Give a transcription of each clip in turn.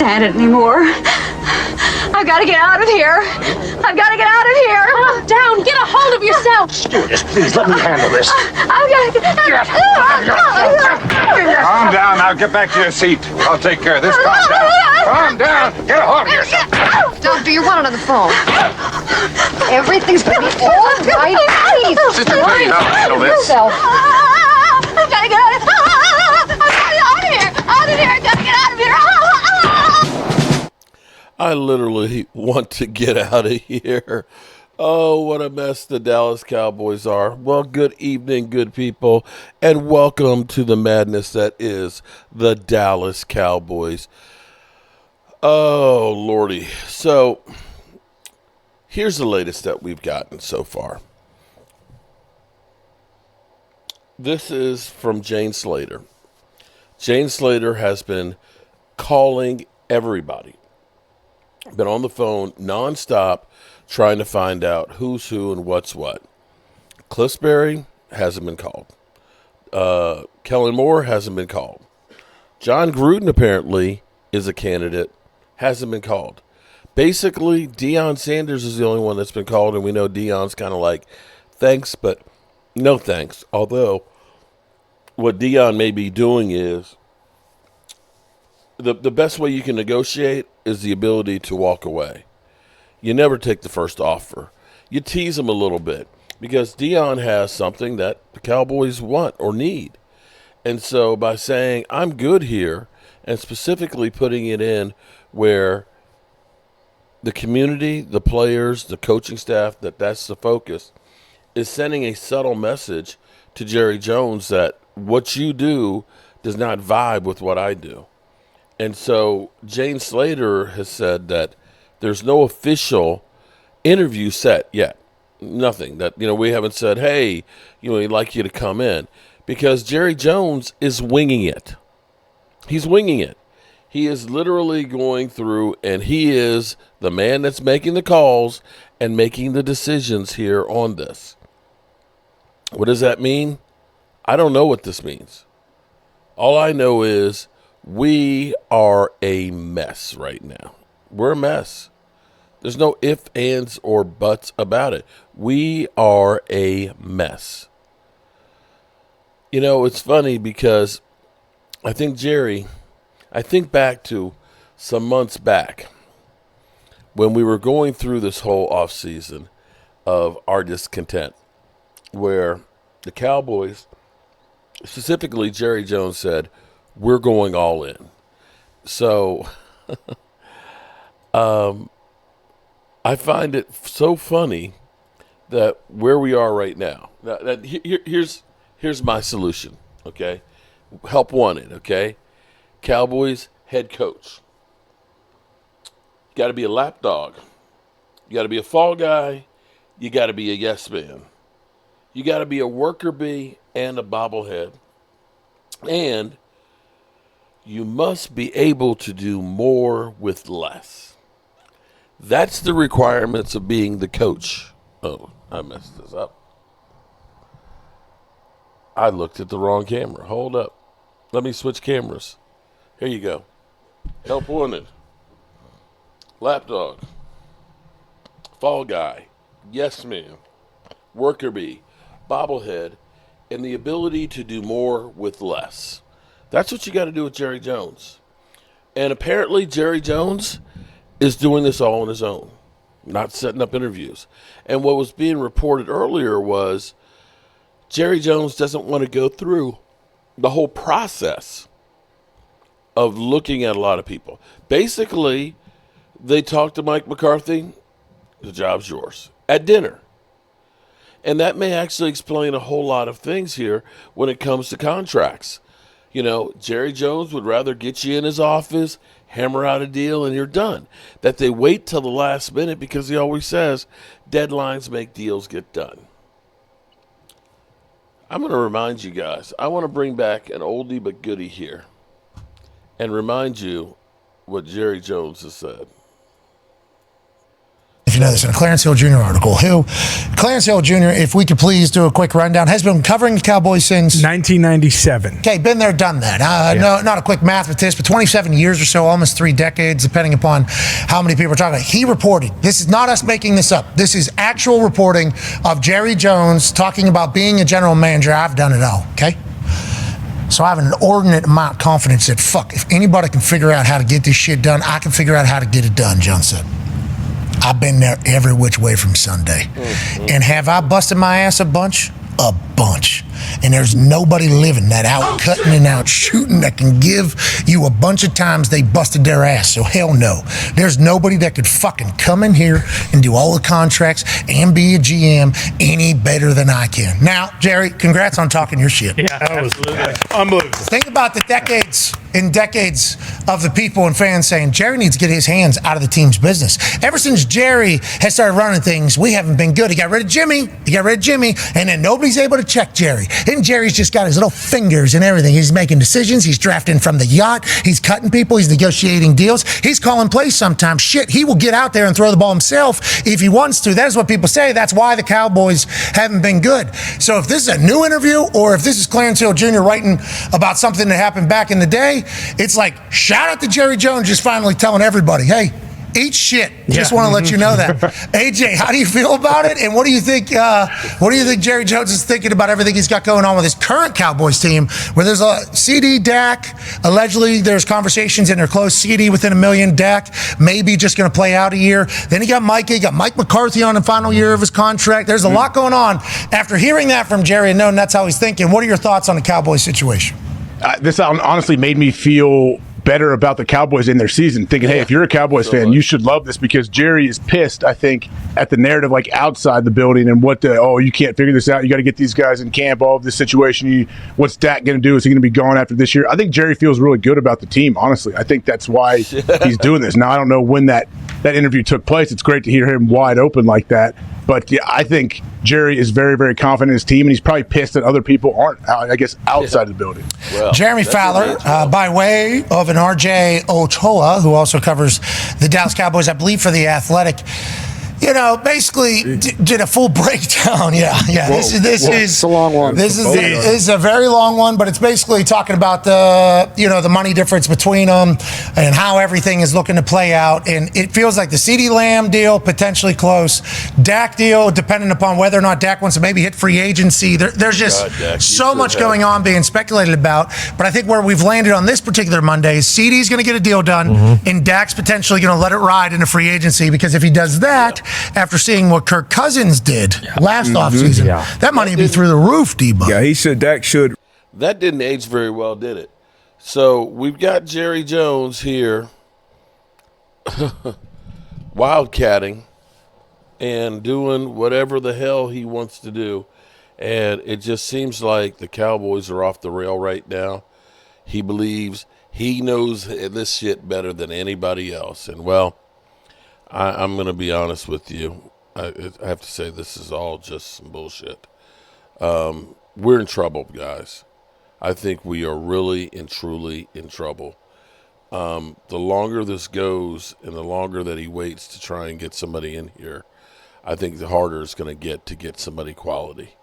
stand it anymore. I've got to get out of here. I've got to get out of here. Calm down. Get a hold of yourself. Stewardess, please let me handle this. I've got to get Calm down. Now get back to your seat. I'll take care of this. Calm down. Calm down. Get a hold of yourself. Doctor, you're wanted on the phone. Everything's going to be all right. Please. Sister, please, I'll handle this. Yourself. I've got to get out of here. I've got to get out of here. Out of here. I've got to get out of here. I literally want to get out of here. Oh, what a mess the Dallas Cowboys are. Well, good evening, good people, and welcome to the madness that is the Dallas Cowboys. Oh, Lordy. So, here's the latest that we've gotten so far. This is from Jane Slater. Jane Slater has been calling everybody. Been on the phone nonstop trying to find out who's who and what's what. Cliffsbury hasn't been called. Kellen Moore hasn't been called. John Gruden apparently is a candidate, hasn't been called. Basically, Deion Sanders is the only one that's been called, and we know Deion's kind of like, thanks, but no thanks. Although, what Deion may be doing is, the best way you can negotiate is the ability to walk away. You never take the first offer. You tease them a little bit because Deion has something that the Cowboys want or need. And so by saying, I'm good here, and specifically putting it in where the community, the players, the coaching staff, that's the focus, is sending a subtle message to Jerry Jones that what you do does not vibe with what I do. And so Jane Slater has said that there's no official interview set yet. Nothing. That, we haven't said, hey, we'd like you to come in. Because Jerry Jones is winging it. He's winging it. He is literally going through, and he is the man that's making the calls and making the decisions here on this. What does that mean? I don't know what this means. All I know is we are a mess right now. We're a mess. There's no ifs, ands, or buts about it. We are a mess. It's funny because I think back to some months back when we were going through this whole offseason of our discontent, where the Cowboys, specifically Jerry Jones, said, we're going all in. So I find it so funny that where we are right now. Here's my solution, okay? Help wanted, okay? Cowboys head coach. You got to be a lapdog. You got to be a fall guy. You got to be a yes man. You got to be a worker bee and a bobblehead. And you must be able to do more with less. That's the requirements of being the coach. Oh, I messed this up. I looked at the wrong camera. Hold up. Let me switch cameras. Here you go. Help wanted. Lapdog. Fall guy. Yes man. Worker bee. Bobblehead. And the ability to do more with less. That's what you got to do with Jerry Jones. And apparently Jerry Jones is doing this all on his own, not setting up interviews. And what was being reported earlier was Jerry Jones doesn't want to go through the whole process of looking at a lot of people. Basically, they talked to Mike McCarthy, the job's yours, at dinner. And that may actually explain a whole lot of things here when it comes to contracts. Jerry Jones would rather get you in his office, hammer out a deal, and you're done. That they wait till the last minute because he always says deadlines make deals get done. I'm going to remind you guys, I want to bring back an oldie but goodie here and remind you what Jerry Jones has said. If you know this, in a Clarence Hill Jr. article, Clarence Hill Jr., if we could please do a quick rundown, has been covering the Cowboys since 1997. Okay, been there, done that. No, not a quick math with this, but 27 years or so, almost 3 decades, depending upon how many people are talking about. He reported, this is not us making this up, this is actual reporting of Jerry Jones talking about being a general manager. I've done it all, okay? So I have an inordinate amount of confidence that, if anybody can figure out how to get this shit done, I can figure out how to get it done, John said. I've been there every which way from Sunday. And have I busted my ass a bunch? A bunch. And there's nobody living that out cutting and out shooting that can give you a bunch of times they busted their ass. So hell no. There's nobody that could fucking come in here and do all the contracts and be a GM any better than I can. Now, Jerry, congrats on talking your shit. Yeah, absolutely. Unbelievable. Think about the decades of the people and fans saying Jerry needs to get his hands out of the team's business. Ever since Jerry has started running things, we haven't been good. He got rid of Jimmy, and then nobody's able to check Jerry. And Jerry's just got his little fingers and everything. He's making decisions. He's drafting from the yacht. He's cutting people. He's negotiating deals. He's calling plays sometimes. Shit, he will get out there and throw the ball himself if he wants to. That is what people say. That's why the Cowboys haven't been good. So if this is a new interview or if this is Clarence Hill Jr. writing about something that happened back in the day, it's like, shout out to Jerry Jones just finally telling everybody, hey, eat shit. Just want to let you know that. AJ, how do you feel about it? And what do you think Jerry Jones is thinking about everything he's got going on with his current Cowboys team, where there's a CeeDee, Dak, allegedly there's conversations and they're close. CeeDee within $1 million, Dak maybe just going to play out a year. Then he got Mike McCarthy on the final year of his contract. There's a lot going on. After hearing that from Jerry and knowing that's how he's thinking, what are your thoughts on the Cowboys situation? This honestly made me feel better about the Cowboys in their season, thinking, hey, if you're a Cowboys fan, you should love this, because Jerry is pissed, I think, at the narrative like outside the building and you can't figure this out. You got to get these guys in camp, all of this situation. What's Dak going to do? Is he going to be gone after this year? I think Jerry feels really good about the team, honestly. I think that's why he's doing this. Now, I don't know when that interview took place. It's great to hear him wide open like that. But yeah, I think Jerry is very, very confident in his team, and he's probably pissed that other people aren't, I guess, outside the building. Well, Jeremy Fowler, by way of an RJ Ochoa, who also covers the Dallas Cowboys, I believe, for The Athletic, basically did a full breakdown. This is a long one. This is a very long one, but it's basically talking about the money difference between them and how everything is looking to play out. And it feels like the CeeDee Lamb deal potentially close, Dak deal depending upon whether or not Dak wants to maybe hit free agency. There's just so much going on being speculated about. But I think where we've landed on this particular Monday is CeeDee's going to get a deal done, and Dak's potentially going to let it ride into free agency, because if he does that, after seeing what Kirk Cousins did last offseason, that money be through the roof, D-Buck. Yeah, he said Dak should. That didn't age very well, did it? So we've got Jerry Jones here wildcatting and doing whatever the hell he wants to do. And it just seems like the Cowboys are off the rail right now. He believes he knows this shit better than anybody else. And, well, I'm going to be honest with you. I have to say this is all just some bullshit. We're in trouble, guys. I think we are really and truly in trouble. The longer this goes and the longer that he waits to try and get somebody in here, I think the harder it's going to get somebody quality.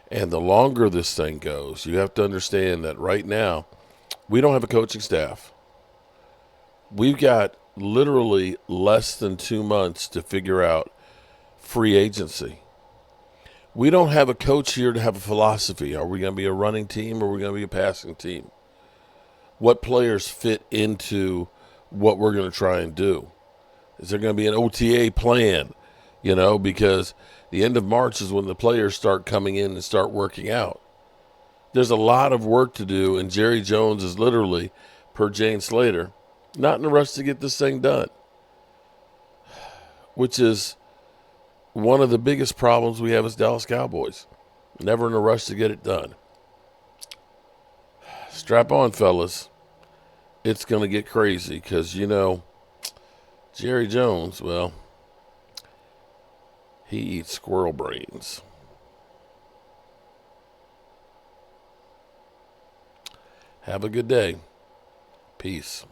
And the longer this thing goes, you have to understand that right now we don't have a coaching staff. We've got literally less than 2 months to figure out free agency. We don't have a coach here to have a philosophy. Are we going to be a running team or are we going to be a passing team? What players fit into what we're going to try and do? Is there going to be an OTA plan? Because the end of March is when the players start coming in and start working out. There's a lot of work to do, and Jerry Jones is literally, per Jane Slater, not in a rush to get this thing done, which is one of the biggest problems we have as Dallas Cowboys. Never in a rush to get it done. Strap on, fellas. It's going to get crazy because, Jerry Jones, well, he eats squirrel brains. Have a good day. Peace.